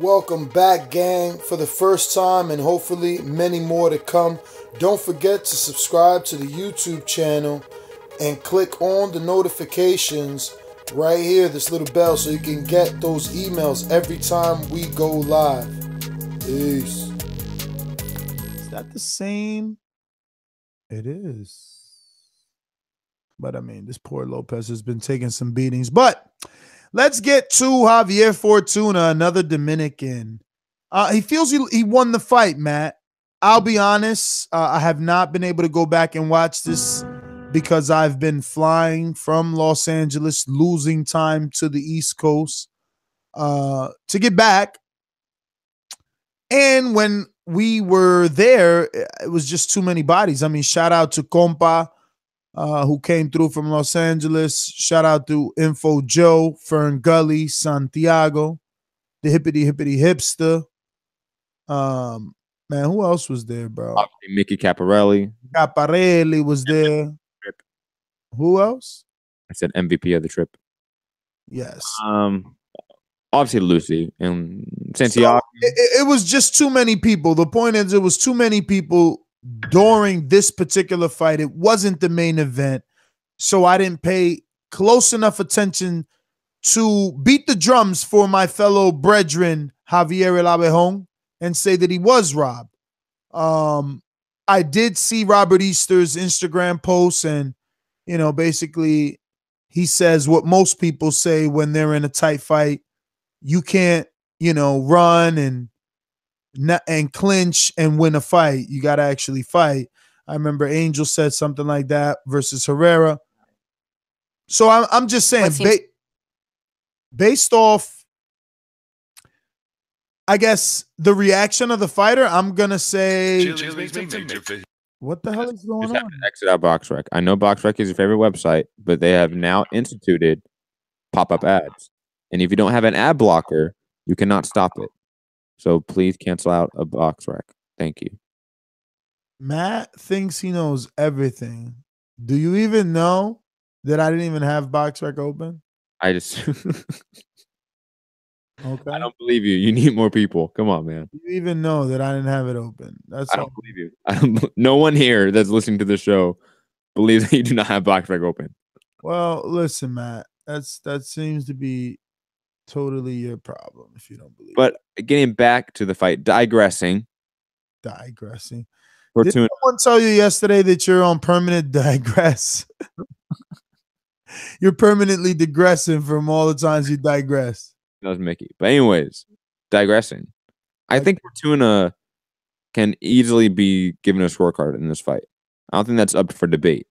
Welcome back, gang, for the first time and hopefully many more to come. Don't forget to subscribe to the YouTube channel and click on the notifications right here, this little bell, so you can get those emails every time we go live. Peace. Is that the same? It is. But I mean, this poor Lopez has been taking some beatings. But let's get to Javier Fortuna, another Dominican. He feels he won the fight, Matt. I'll be honest. I have not been able to go back and watch this because I've been flying from Los Angeles, losing time to the East Coast to get back. And when we were there, it was just too many bodies. I mean, shout out to Compa, who came through from Los Angeles. Shout out to Info Joe, Fern Gully, Santiago, the hippity hipster. Man, who else was there, bro? Mickey Caparelli. Caparelli was there. Who else? I said MVP of the trip. Yes. Obviously Lucy and Santiago. So it was just too many people. The point is, it was too many people during this particular fight. It wasn't the main event, so I didn't pay close enough attention to beat the drums for my fellow brethren Javier El Abejon and say that he was robbed. I did see Robert Easter's Instagram post, and basically he says what most people say when they're in a tight fight. You can't, run and clinch and win a fight. You got to actually fight. I remember Angel said something like that versus Herrera. So I'm just saying, based off, I guess, the reaction of the fighter, I'm going to say, what the hell is going on? Have to exit out BoxRec. I know BoxRec is your favorite website, but they have now instituted pop-up ads. And if you don't have an ad blocker, you cannot stop it. So please cancel out a BoxRec. Thank you. Matt thinks he knows everything. Do you even know that I didn't even have BoxRec open? I just... Okay. I don't believe you. You need more people. Come on, man. You even know that I didn't have it open. I don't believe you. No one here that's listening to the show believes that you do not have BoxRec open. Well, listen, Matt. That seems to be totally your problem if you don't believe. But getting back to the fight, digressing. Did Fortuna. someone tell you yesterday that you're on permanent digress? You're permanently digressing from all the times you digress. That was Mickey. But anyways, digressing. I think Fortuna can easily be given a scorecard in this fight. I don't think that's up for debate.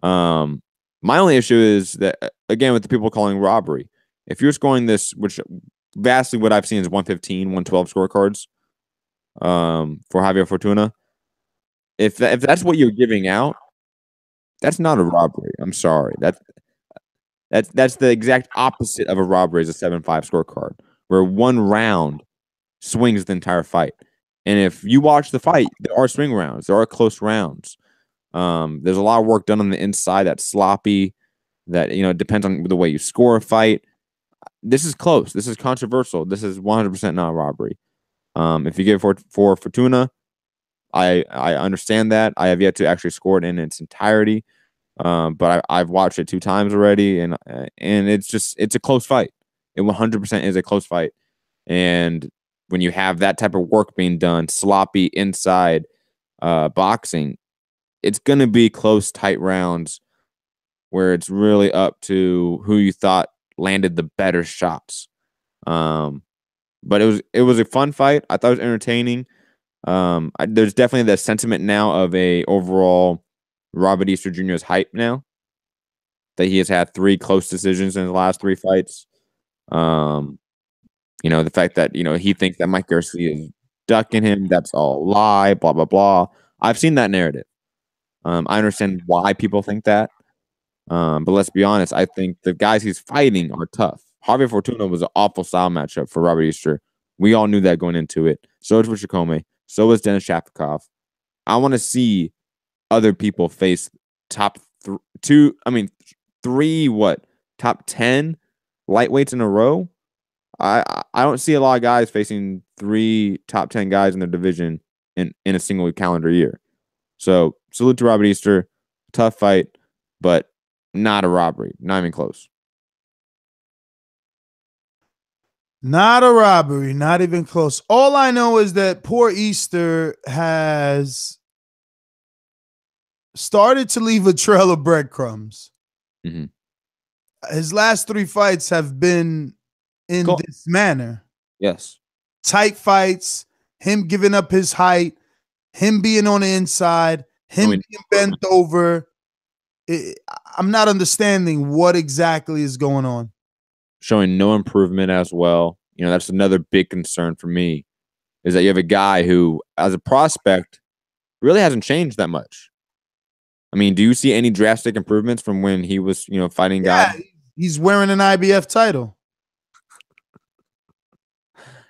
My only issue is that, again, with the people calling robbery, if you're scoring this, which vastly what I've seen is 115, 112 scorecards for Javier Fortuna, if that's what you're giving out, that's not a robbery. I'm sorry. That's the exact opposite of a robbery, is a 7-5 scorecard, where one round swings the entire fight. And if you watch the fight, there are swing rounds. There are close rounds. There's a lot of work done on the inside that's sloppy, that depends on the way you score a fight. This is close. This is controversial. This is 100% not a robbery. If you give it for Fortuna, I understand that. I have yet to actually score it in its entirety. But I've watched it 2 times already, and it's a close fight. It 100% is a close fight. And when you have that type of work being done, sloppy inside boxing, it's going to be close, tight rounds where it's really up to who you thought landed the better shots. But it was a fun fight. I thought it was entertaining. There's definitely the sentiment now of a overall Robert Easter Jr.'s hype now, that he has had 3 close decisions in the last 3 fights. The fact that he thinks that Mikey Garcia is ducking him, that's all a lie, blah blah blah. I've seen that narrative. I understand why people think that. But let's be honest, I think the guys he's fighting are tough. Javier Fortuna was an awful style matchup for Robert Easter. We all knew that going into it. So is Richard Comey. So is Denis Shafikov. I want to see other people face top 3, top 10 lightweights in a row. I don't see a lot of guys facing 3 top 10 guys in their division in a single calendar year. So salute to Robert Easter. Tough fight, but not a robbery. Not even close. Not a robbery, not even close. All I know is that poor Easter has started to leave a trail of breadcrumbs. Mm-hmm. His last 3 fights have been in this manner. Yes. Tight fights, him giving up his height, him being on the inside, him being bent over. I'm not understanding what exactly is going on. Showing no improvement as well. You know, that's another big concern for me, is that you have a guy who, as a prospect, really hasn't changed that much. I mean, do you see any drastic improvements from when he was, fighting guys? He's wearing an IBF title.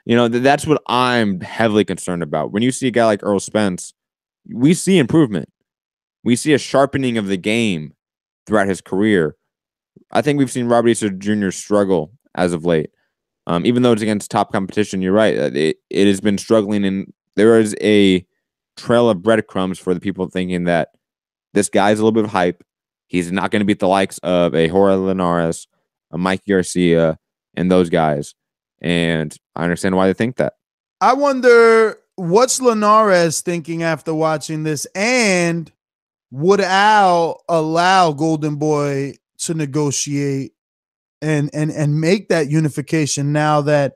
That's what I'm heavily concerned about. When you see a guy like Earl Spence, we see improvement. We see a sharpening of the game throughout his career. I think we've seen Robert Easter Jr. struggle as of late. Even though it's against top competition, you're right. It has been struggling, and there is a trail of breadcrumbs for the people thinking that this guy's a little bit of hype. He's not going to beat the likes of a Jorge Linares, a Mikey Garcia, and those guys. And I understand why they think that. I wonder what's Linares thinking after watching this, and would Al allow Golden Boy to negotiate and make that unification now that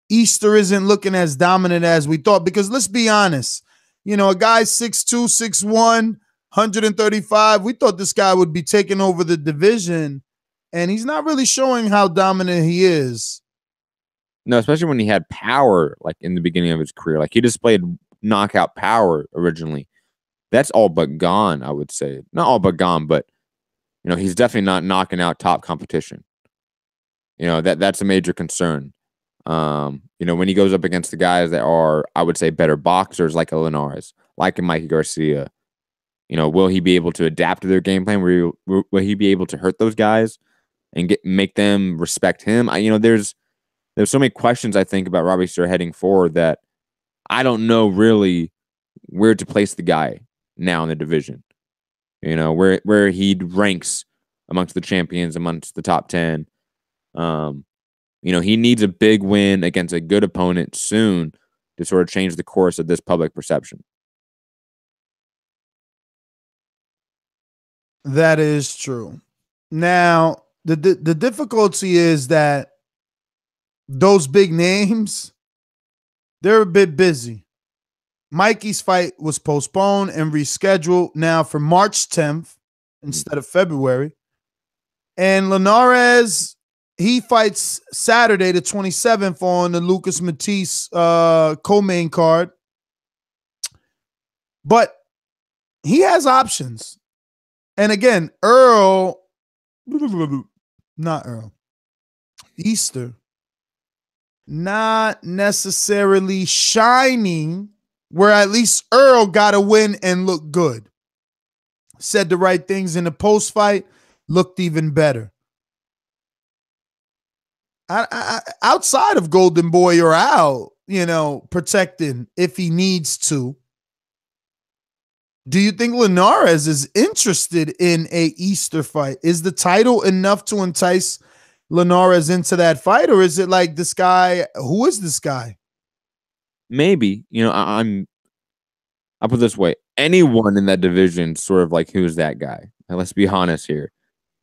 Easter isn't looking as dominant as we thought? Because let's be honest, a guy 6'2", 6'1", 135, we thought this guy would be taking over the division, and he's not really showing how dominant he is. No, especially when he had power, like in the beginning of his career. Like he displayed knockout power originally. That's all but gone, I would say. Not all but gone, but he's definitely not knocking out top competition. That's a major concern. When he goes up against the guys that are, I would say, better boxers like a Linares, like a Mikey Garcia, will he be able to adapt to their game plan? Will he be able to hurt those guys and make them respect him? There's so many questions I think about Robbie Easter heading forward that I don't know really where to place the guy now in the division. Where he ranks amongst the champions, amongst the top 10. He needs a big win against a good opponent soon to sort of change the course of this public perception. That is true. Now, the difficulty is that those big names, they're a bit busy. Mikey's fight was postponed and rescheduled now for March 10th instead of February. And Linares, he fights Saturday the 27th on the Lucas Matisse co-main card. But he has options. And again, Easter, not necessarily shining, where at least Earl got a win and looked good. Said the right things in the post-fight, looked even better. Outside of Golden Boy or Al, protecting if he needs to, do you think Linares is interested in a Easter fight? Is the title enough to entice Linares into that fight, or is it like this guy? Who is this guy? Maybe, I'll put it this way. Anyone in that division sort of like, who's that guy? Now, let's be honest here.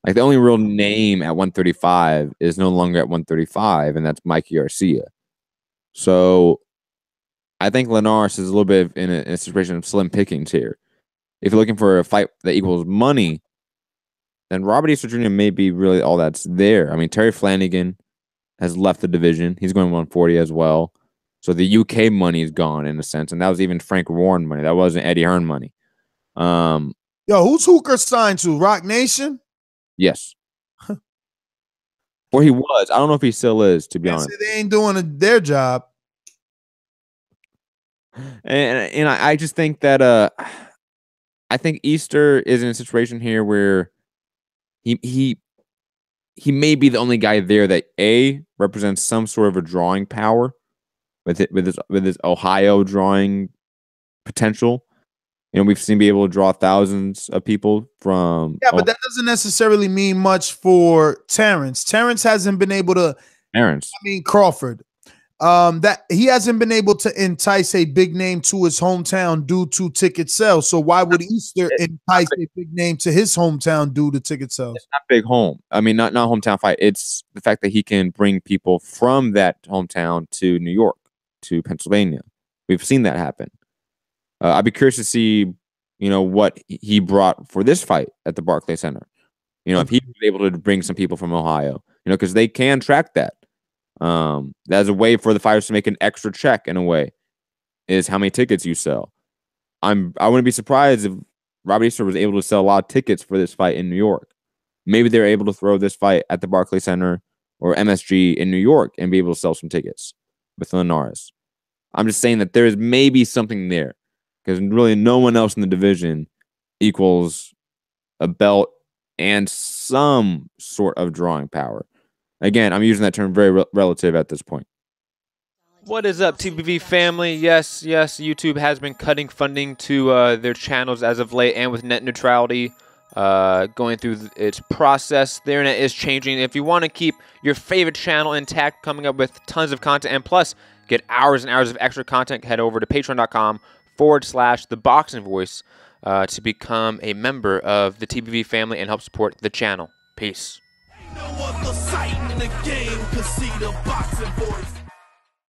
Like the only real name at 135 is no longer at 135, and that's Mikey Garcia. So I think Linares is a little bit in a situation of slim pickings here. If you're looking for a fight that equals money, then Robert Easter Jr. may be really all that's there. I mean, Terry Flanagan has left the division. He's going 140 as well. So the UK money is gone in a sense, and that was even Frank Warren money. That wasn't Eddie Hearn money. Who's Hooker signed to? Rock Nation? Yes. Or he was. I don't know if he still is, to be honest. They ain't doing their job. And I just think that I think Easter is in a situation here where he he may be the only guy there that represents some sort of a drawing power with his Ohio drawing potential. We've seen him be able to draw thousands of people from. Yeah, but that doesn't necessarily mean much for Terrence. Terrence hasn't been able to. Crawford. That he hasn't been able to entice a big name to his hometown due to ticket sales. So why would Easter entice a big name to his hometown due to ticket sales? It's not big home. I mean, not hometown fight. It's the fact that he can bring people from that hometown to New York, to Pennsylvania. We've seen that happen. I'd be curious to see, what he brought for this fight at the Barclays Center. If he was able to bring some people from Ohio, because they can track that. That's a way for the fighters to make an extra check in a way, is how many tickets you sell. I wouldn't be surprised if Robert Easter was able to sell a lot of tickets for this fight in New York. Maybe they're able to throw this fight at the Barclays Center or MSG in New York and be able to sell some tickets with Linares. I'm just saying that there is maybe something there, because really no one else in the division equals a belt and some sort of drawing power. Again, I'm using that term very relative at this point. What is up, TBV family? Yes, YouTube has been cutting funding to their channels as of late, and with net neutrality going through its process, the internet is changing. If you want to keep your favorite channel intact, coming up with tons of content, and plus get hours and hours of extra content, head over to patreon.com/ThaBoxingVoice to become a member of the TBV family and help support the channel. Peace. No other sight in the game could see the boxing voice.